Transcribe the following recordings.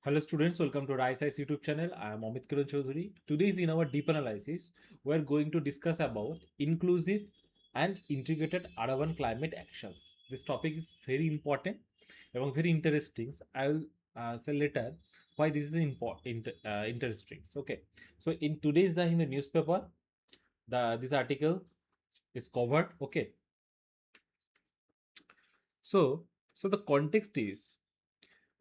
Hello students, welcome to RiseIce YouTube channel. I am Amit Kiran Chaudhary. Today in our deep analysis, we are going to discuss about inclusive and integrated urban climate actions. This topic is very important and very interesting. I'll say later why this is interesting. Okay, so in today's in the newspaper, this article is covered. Okay, so the context is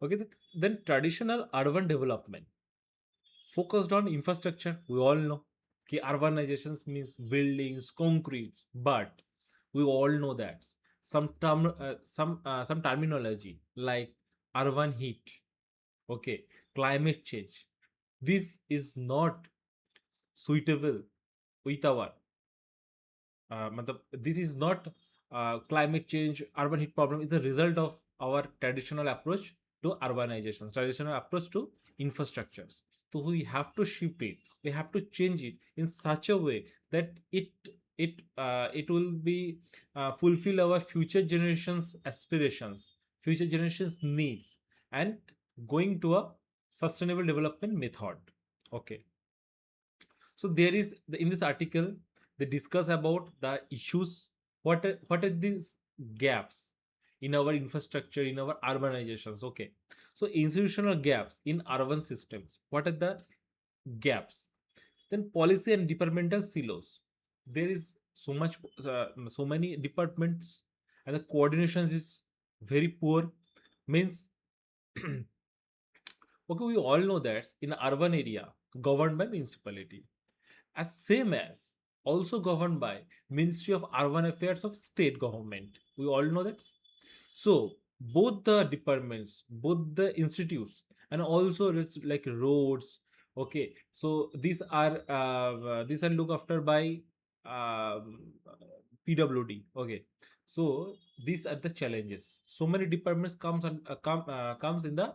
okay. Then traditional urban development focused on infrastructure. We all know that urbanizations means buildings, concretes, but we all know that some terminology like urban heat, okay, climate change. This is not suitable with our this is not climate change. Urban heat problem is a result of our traditional approach to urbanizations, traditional approach to infrastructures. So we have to shift it, we have to change it in such a way that it will be fulfill our future generations aspirations, future generations needs, and going to a sustainable development method. Okay, so there is in this article they discuss about the issues. What are these gaps in our infrastructure, in our urbanizations? Okay, so institutional gaps in urban systems. What are the gaps? Then policy and departmental silos. There is so many departments and the coordinations is very poor. Means okay, we all know that in urban area governed by municipality, as same as also governed by Ministry of Urban Affairs of state government. We all know that. So both the departments, both the institutes, and also like roads. Okay, so these are looked after by PWD. Okay, so these are the challenges. So many departments comes in the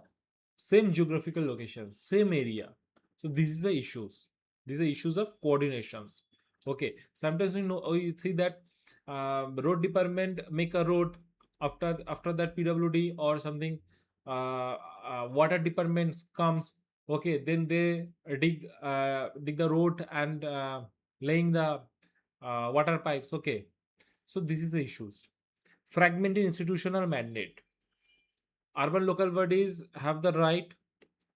same geographical location, same area. So this is the issues. These are issues of coordinations. Okay, sometimes we see that road department make a road, after that PWD or something, water departments comes. Okay, then they dig the road and laying the water pipes. Okay, so this is the issues. Fragmented institutional mandate. Urban local bodies have the right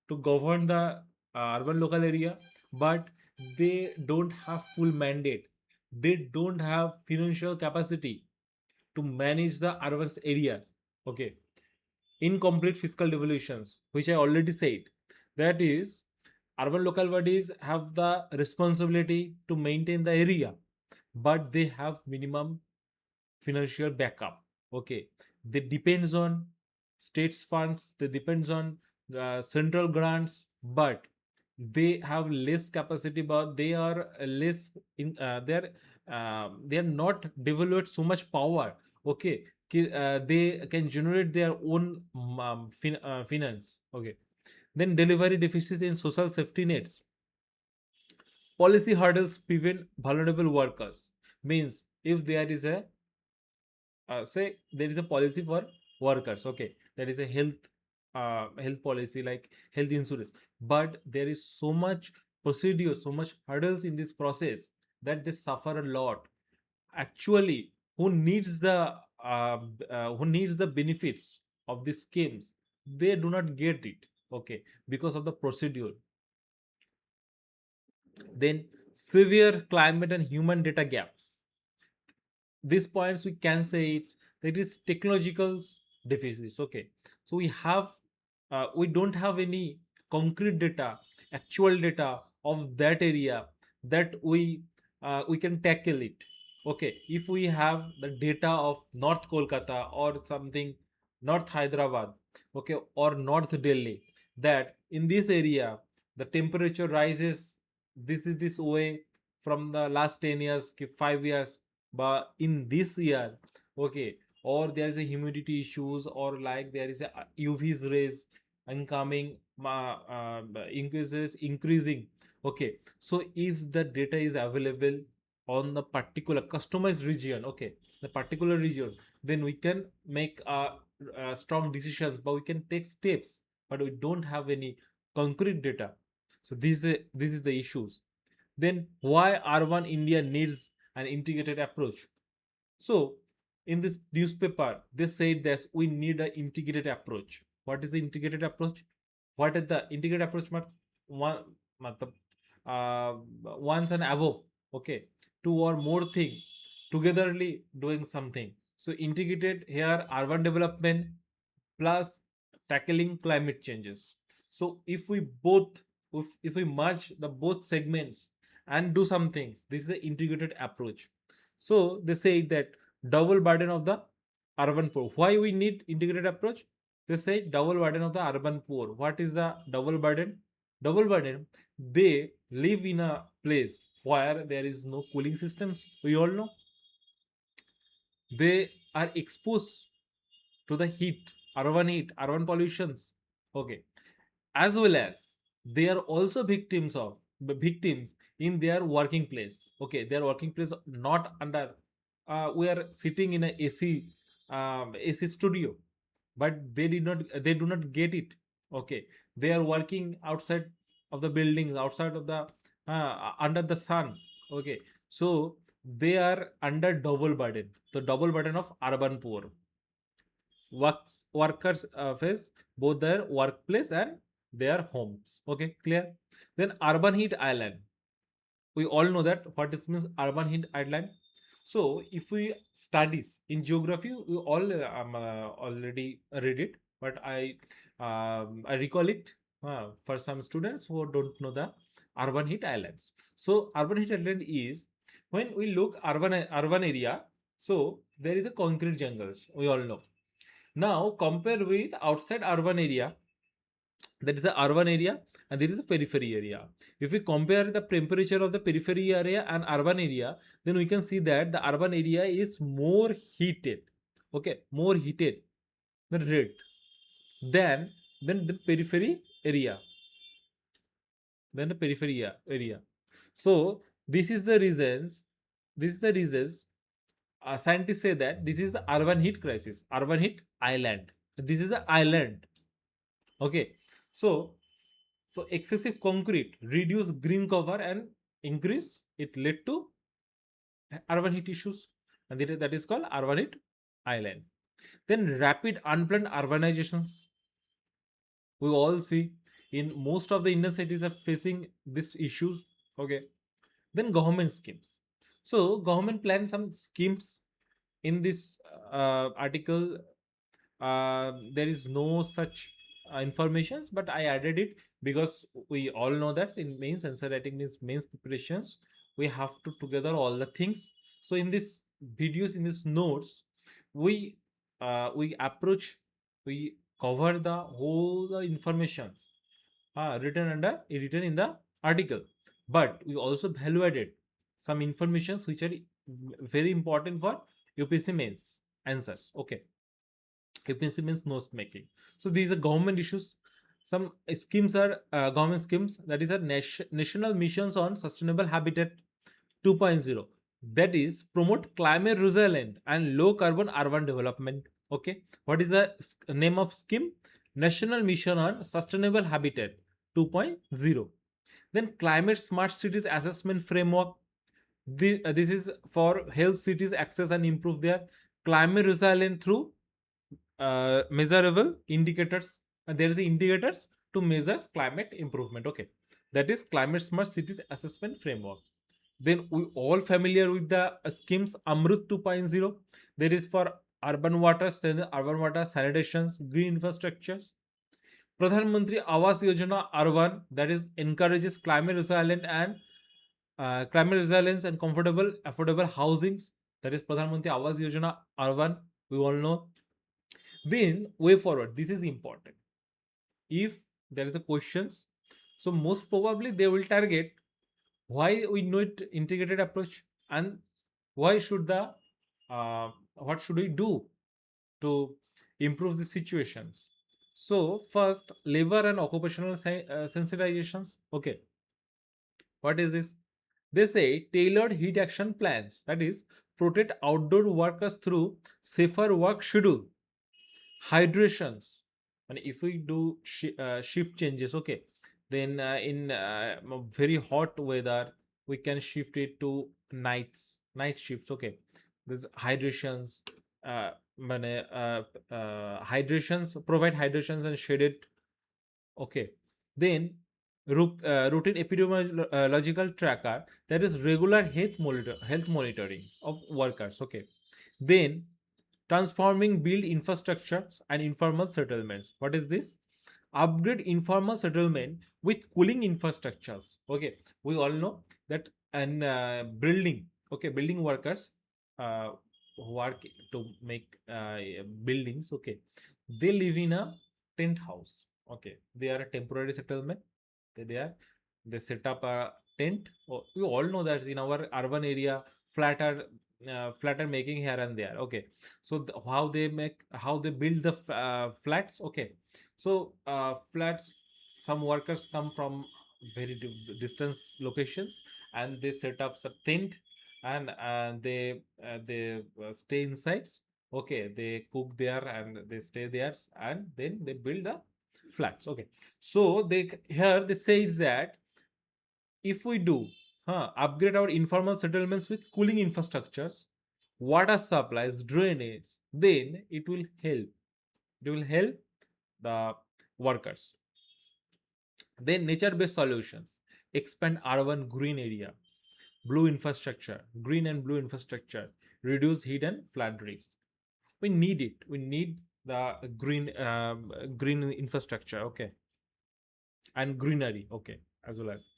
to govern the urban local area, but they don't have full mandate. They don't have financial capacity to manage the urban area. Okay, incomplete fiscal devolutions, which I already said. That is, urban local bodies have the responsibility to maintain the area, but they have minimum financial backup. Okay, they depends on states funds, they depends on central grants, but they have less capacity, but they are less in they are not developed so much power. Okay, they can generate their own finance. Okay, then delivery deficits in social safety nets. Policy hurdles prevent vulnerable workers. Means if there is a say there is a policy for workers. Okay, there is a health policy like health insurance, but there is so much procedure, so much hurdles in this process that they suffer a lot. Actually, who needs the benefits of these schemes, they do not get it. Okay, because of the procedure. Then severe climate and human data gaps. These points we can say it's that is technological deficits. Okay, so we don't have any concrete data, actual data of that area that we can tackle it. Okay, if we have the data of North Kolkata or something, North Hyderabad, okay, or North Delhi, that in this area the temperature rises this way from the last 10 years, 5 years, but in this year, okay, or there is a humidity issues, or like there is a UV's rays incoming, increasing. Okay, so if the data is available on the particular customized region, okay, the particular region, then we can make strong decisions, but we can take steps but we don't have any concrete data. So this is the issues. Then why urban India needs an integrated approach? So in this newspaper, they said that we need an integrated approach. What is the integrated approach? What is the integrated approach? One, matlab, uh, once and above, okay, two or more thing togetherly doing something. So integrated here urban development plus tackling climate changes. So if we merge the both segments and do some things, this is the integrated approach. So they say that double burden of the urban poor. Why we need integrated approach? They say double burden of the urban poor. What is the double burden? Double burden, they live in a place where there is no cooling systems. We all know they are exposed to the heat, urban pollutions. Okay, as well as they are also victims in their working place. Okay, their working place not under. We are sitting in a AC studio, but they do not get it. Okay, they are working outside of the buildings, outside of the under the sun. Okay, so they are under double burden, the double burden of urban poor. Workers face both their workplace and their homes. Okay, clear? Then urban heat island, we all know that what it means, urban heat island. So if we studies in geography, we all already read it, but I recall it for some students who don't know the urban heat islands. So urban heat island is when we look urban area. So there is a concrete jungles, we all know. Now compare with outside urban area, that is the urban area, and this is the periphery area. If we compare the temperature of the periphery area and urban area, then we can see that the urban area is more heated. Okay, more heated than red than the periphery area. Than the periphery area. So this is the reasons. This is the reasons. Scientists say that this is the urban heat crisis, urban heat island. This is an island. Okay, so excessive concrete reduce green cover and increase it led to urban heat issues, and that is called urban heat island. Then rapid unplanned urbanizations, we all see in most of the inner cities are facing these issues. Okay, then government schemes. So government planned some schemes in this article. There is no such informations, but I added it because we all know that in mains answer writing means mains preparations, we have to together all the things. So in this videos, in this notes, we we cover the whole the informations written in the article, but we also value added some informations which are very important for UPSC mains answers. Okay, UPSC means note making. So these are government issues. Some schemes are government schemes, that is a national missions on sustainable habitat 2.0, that is promote climate resilient and low carbon urban development. Okay, what is the name of scheme? National mission on sustainable habitat 2.0. Then ClimateSmart Cities Assessment Framework, this is for help cities access and improve their climate resilient through measurable indicators, and there is the indicators to measure climate improvement. Okay, that is ClimateSmart Cities Assessment Framework. Then we all familiar with the schemes AMRUT 2.0, there is for urban water sanitation, green infrastructures. Pradhan Mantri Awas Yojana Urban, that is encourages climate resilient and climate resilience and comfortable affordable housings, that is Pradhan Mantri Awas Yojana Urban, we all know. Then way forward, this is important. If there is a questions, so most probably they will target why we need integrated approach, and why should the what should we do to improve the situations. So first, labor and occupational sensitizations. Okay, what is this? They say tailored heat action plans, that is protect outdoor workers through safer work schedule, hydrations, and if we do shift changes, okay, then in very hot weather we can shift it to night shifts, okay. There's hydrations, মানে, hydrations, provide hydrations and shaded, okay. Then routine epidemiological tracker, that is regular health monitoring of workers, okay. Then transforming build infrastructures and informal settlements. What is this? Upgrade informal settlement with cooling infrastructures, okay. We all know that an building, okay, building workers uh, work to make buildings, okay, they live in a tent house, okay. They are a temporary settlement. They set up a tent. Oh, you all know that in our urban area, flat are flat are making here and there, okay. So how they build the flats, okay. So flats, some workers come from very distance locations, and they set up a tent, and they stay inside, okay. They cook there and they stay there, and then they build the flats, okay. So here they say that if we do upgrade our informal settlements with cooling infrastructures, water supplies, drainage, then it will help the workers. Then nature-based solutions, expand urban green area, green and blue infrastructure, reduce heat and flood risks. We need it. We need the green infrastructure, okay, and greenery, okay, as well as,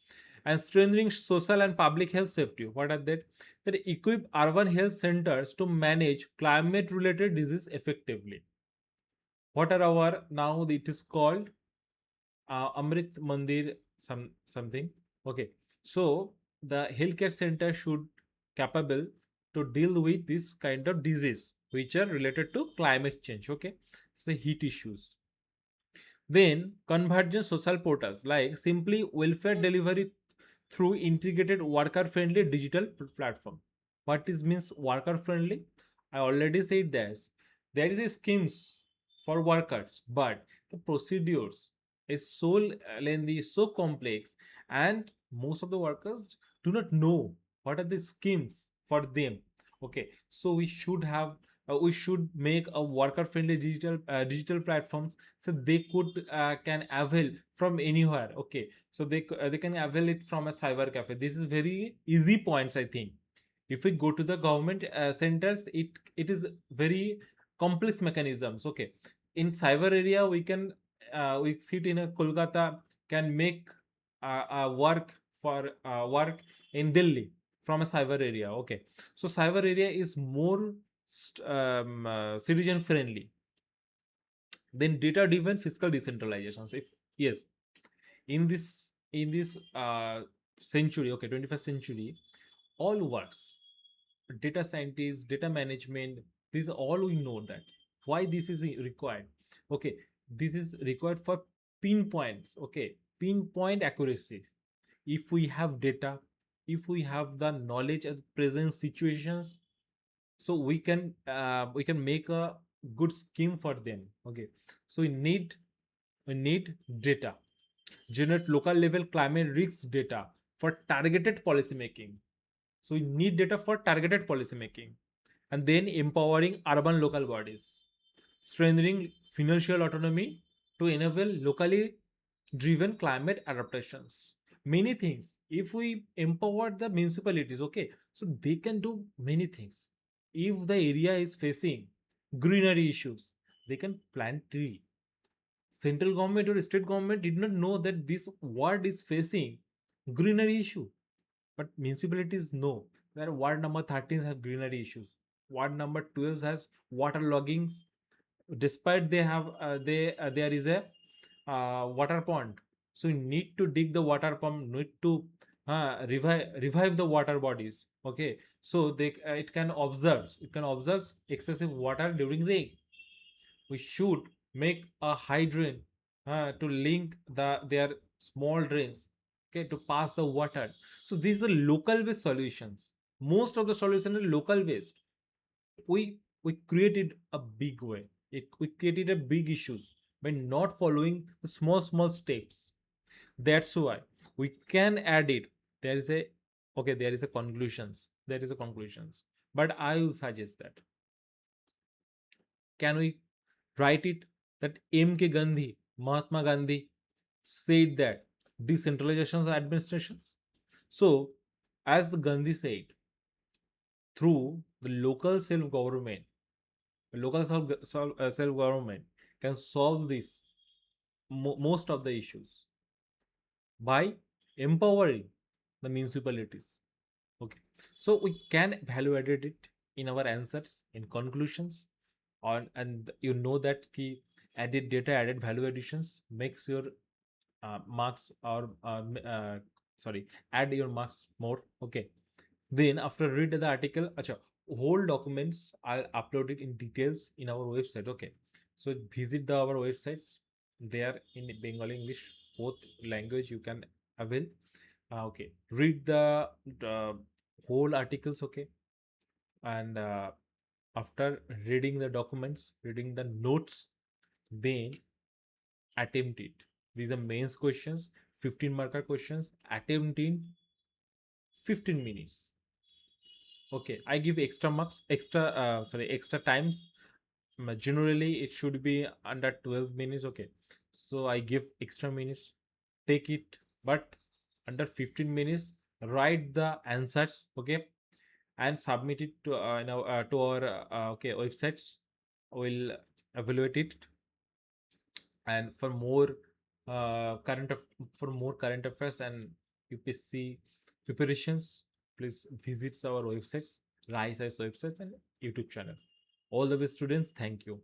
and strengthening social and public health safety. What are that? That equip urban health centers to manage climate related disease effectively. What are our, now it is called Amrit Mandir something, okay. So the healthcare center should capable to deal with this kind of disease which are related to climate change, okay. So heat issues. Then convergent social portals like simply welfare delivery through integrated worker friendly digital platform. What is means worker friendly? I already said that there is a schemes for workers, but the procedures is so lengthy, so complex, and most of the workers do not know what are the schemes for them, okay. So we should make a worker friendly digital platforms, so they could can avail from anywhere, okay. So they can avail it from a cyber cafe. This is very easy points, I think. If we go to the government centers, it is very complex mechanisms, okay. In cyber area we sit in a Kolkata, can make work in Delhi from a cyber area, okay. So cyber area is more citizen friendly. Then data driven fiscal decentralizations, if yes, in this century, okay, 21st century, all works, data scientists, data management, this all we know that why this is required, okay. This is required for pinpoints, okay, pinpoint accuracy. If we have data, if we have the knowledge of present situations, so we can make a good scheme for them, okay. So we need data, generate local level climate risk data for targeted policy making. So we need data for targeted policy making. And then empowering urban local bodies, strengthening financial autonomy to enable locally driven climate adaptations. Many things. If we empower the municipalities, okay, so they can do many things. If the area is facing greenery issues, they can plant tree. Central government or state government did not know that this ward is facing greenery issue, but municipalities know that ward number 13 has greenery issues, ward number 12 has water loggings, despite they have there is a water pond. So you need to dig the water pump, need to revive the water bodies, okay. So it can observe excessive water during rain. We should make a hydrant to link their small drains, okay, to pass the water. So these are local based solutions. Most of the solution is local based. We created a big way, we created a big issues by not following the small steps. That's why we can add it. There is a okay, there is a conclusions, but I will suggest that can we write it that MK Gandhi, Mahatma Gandhi said that decentralization of administrations. So as the Gandhi said, through the local self government, self government can solve this most of the issues by empowering the municipalities. Okay, so we can evaluate it in our answers, in conclusions, on, and you know that the added data, added value additions makes your marks or sorry, add your marks more. Okay, then after read the article, acha, whole documents I'll upload it in details in our website. Okay, so visit our websites. They are in Bengali, English, both language you can avail. Okay, read the whole articles. Okay, and after reading the documents, reading the notes, then attempt it. These are mains questions, 15 marker questions. Attempt in 15 minutes. Okay, I give extra marks, extra times. Generally it should be under 12 minutes. Okay, so I give extra minutes, take it, but under 15 minutes write the answers. Okay, and submit it to to our okay websites. We'll evaluate it. And for more for more current affairs and UPSC preparations, please visit our websites, Rise websites and YouTube channels. All the way students, thank you.